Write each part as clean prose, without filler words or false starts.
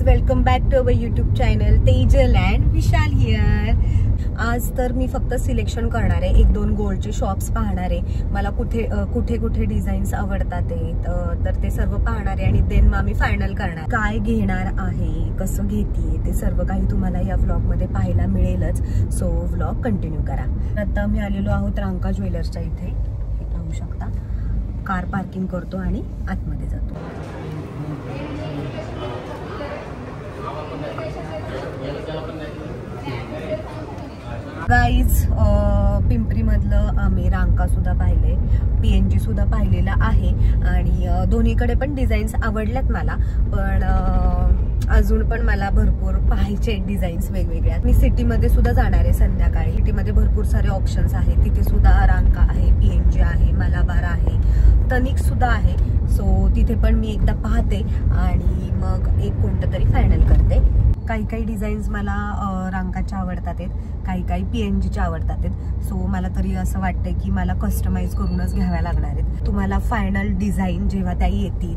Guys, welcome back to our YouTube channel Tejal and Vishal here. आज तर मी फक्त सिलेक्शन करणार आहे, 1-2 गोल्डचे शॉप्स पाहणार आहे। मला कुठे कुठे डिझाईन्स आवडतात तर ते सर्व पाहणार आहे आणि देन मग मी फायनल करणार काय घेणार आहे, कसं घेते ते सर्व काही तुम्हाला या व्लॉग मध्ये पाहायला मिळेलच। सो व्लॉग कंटिन्यू करा। आता मी आलेलो आहोत रांका ज्वेलर्सच्या इथे, हे पाहू शकता। कार पार्किंग करतो आणि आतमध्ये जातो। गाईज, पिंपरी मधलं आम्ही रांका सुद्धा पाहिले, PNG सुद्धा पाहिलेला आहे आणि दोन्हीकडे पण डिझाईन्स आवडल्यात मला, पण अजून पण मला भरपूर पाहायचे डिझाईन्स वेगवेगळ्या। मी सिटीमध्ये सुद्धा जाणार आहे संध्याकाळी। सिटीमध्ये भरपूर सारे ऑप्शन्स आहेत, तिथे सुद्धा रांका आहे, PNG आहे, मलाबार आहे, तनिक सुद्धा आहे। सो तिथे पण मी एकदा पाहते आणि मग एक कोणतं तरी फायनल करते। काही डिझाईन्स मला रांकाच्या आवडतात, काही PNGच्या आवडतात। सो मला तरी असं वाटतंय की मला कस्टमाइज करूनच घ्याव्या लागणार आहेत। तुम्हाला फायनल डिझाईन जेव्हा त्या येतील,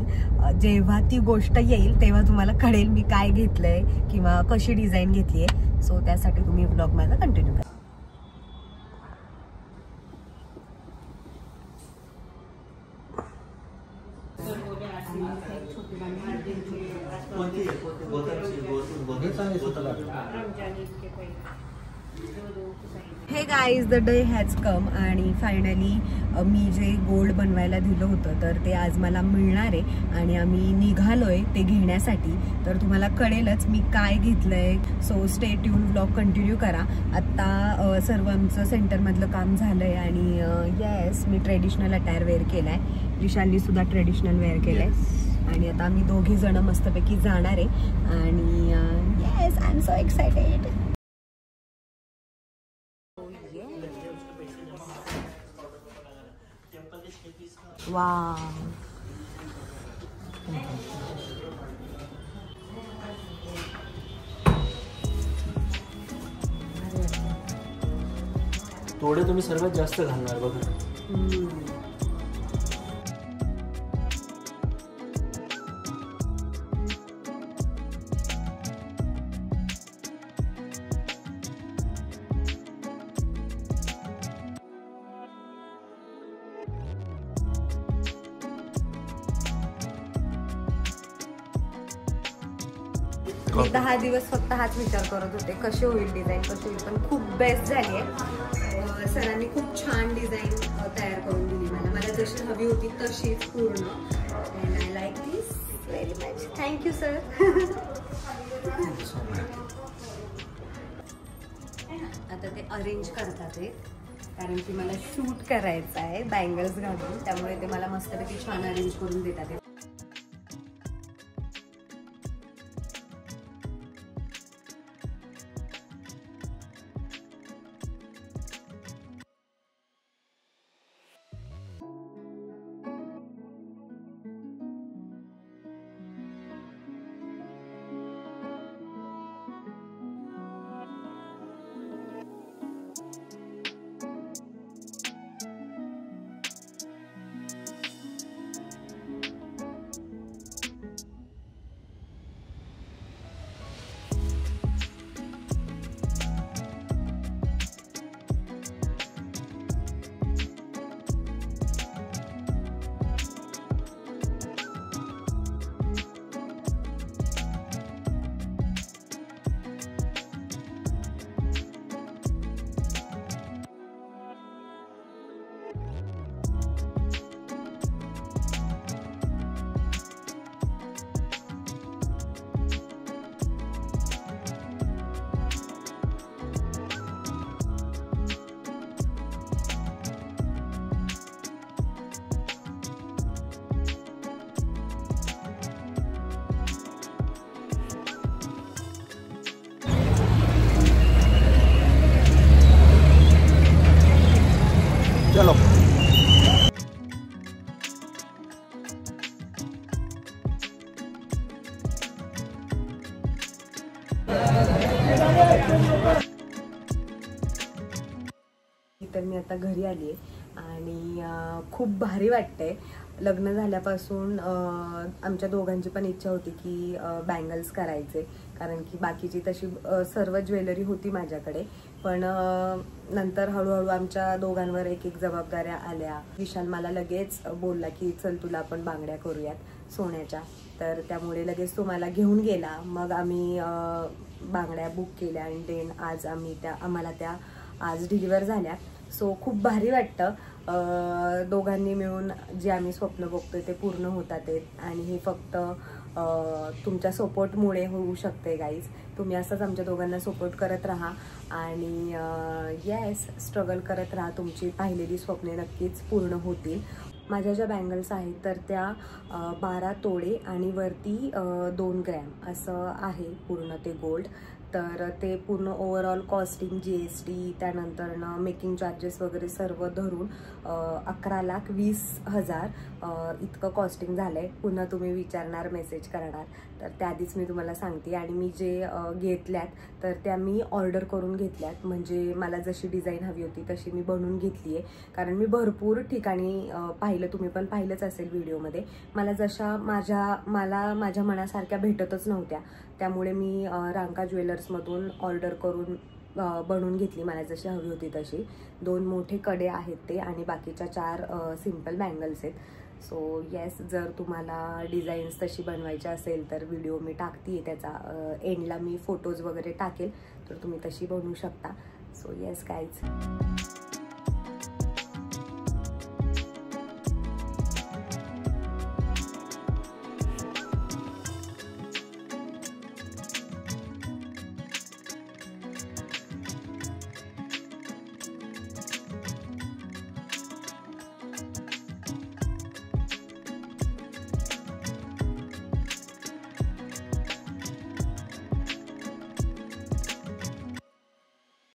जेव्हा ती गोष्ट येईल तेव्हा तुम्हाला कळेल मी काय घेतलंय किंवा कशी डिझाईन घेतलीये। सो त्यासाठी तुम्ही ब्लॉग माझा कंटिन्यू करा। हे guys, the day has come आणि फायनली मी जे गोल्ड बनवायला दिलं होतं तर ते आज मला मिळणार आहे आणि आम्ही निघालोय ते घेण्यासाठी। तर तुम्हाला कळेलच मी काय घेतलंय। So stay tune, vlog continue करा। आता सर्व आमचं सेंटरमधलं काम झालंय आणि येस, मी ट्रेडिशनल अटायर वेअर केलाय, विशालनी सुद्धा ट्रेडिशनल वेअर केलंय आणि आता आम्ही दोघे जण मस्तपैकी जाणार आहे आणि yes, I am so excited. Wow, थोडे तुम्ही सर्वात जास्त घालणार बघा। मी 10 दिवस फक्त हाच विचार करत होते कशी होईल डिझाईन, कशी होईल, पण खूप बेस्ट झाली आहे। सरांनी खूप छान डिझाईन तयार करून दिली मला जशी हवी होती तशीच पूर्ण। And I like this very much, thank you sir. आता ते अरेंज करतात कारण की मला शूट करायचं आहे बँगल्स घालून, त्यामुळे ते मला मस्तपैकी छान अरेंज करून देतात। चलो, तर मी आता घरी आली आहे आणि खूप भारी वाटतंय। लग्न झाल्यापासून आमच्या दोघांची पण इच्छा होती की बँगल्स करायचे, कारण की बाकीची तशी सर्व ज्वेलरी होती माझ्याकडे, पण नंतर हळूहळू आमच्या दोघांवर एक एक जबाबदाऱ्या आल्या. विशाल मला लगेच बोलला की चल तुला आपण बांगड्या करूयात सोन्याच्या, तर त्यामुळे लगेच तो मला घेऊन गेला. मग आम्ही बांगड्या बुक केल्या आणि देन आज आम्हाला त्या आज डिलिव्हर झाल्या. सो खूप भारी वाटतं दोघांनी मिळून जे आम्ही स्वप्न बघतोय ते पूर्ण होतात आणि हे फक्त तुमच्या सपोर्टमुळे होऊ शकते गाईज. तुम्ही असंच आमच्या दोघांना सपोर्ट करत राहा आणि येस स्ट्रगल करत राहा. तुमची पाहिलेली स्वप्ने नक्कीच पूर्ण होतील. माझ्या ज्या बँगल्स आहेत तर त्या 12 तोळे आणि वरती 2 ग्रॅम असं आहे पूर्ण ते गोल्ड. तर ते पूर्ण ओव्हरऑल कॉस्टिंग GST त्यानंतर मेकिंग चार्जेस वगैरे सर्व धरून 11,20,000 इतकं कॉस्टिंग झालं आहे. पुन्हा तुम्ही विचारणार, मेसेज करणार, तर त्याआधीच मी तुम्हाला सांगते. आणि मी जे घेतल्यात तर त्या मी ऑर्डर करून घेतल्यात, म्हणजे मला जशी डिझाईन हवी होती तशी मी बनवून घेतली आहे. कारण मी भरपूर ठिकाणी पाहिलं, तुम्ही पण पाहिलंच असेल व्हिडिओमध्ये, मला जशा माझ्या मनासारख्या भेटतच नव्हत्या. त्यामुळे मी रांका ज्वेलर्समधून ऑर्डर करून बनवून घेतली मला जशी हवी होती तशी. 2 मोठे कडे आहेत ते आणि बाकीच्या 4 सिम्पल बँगल्स आहेत. सो येस, जर तुम्हाला डिझाईन्स तशी बनवायची असेल तर व्हिडिओ मी टाकते, त्याचा एंडला मी फोटोज वगैरे टाकेल, तर तुम्ही तशी बनवू शकता. So yes guys.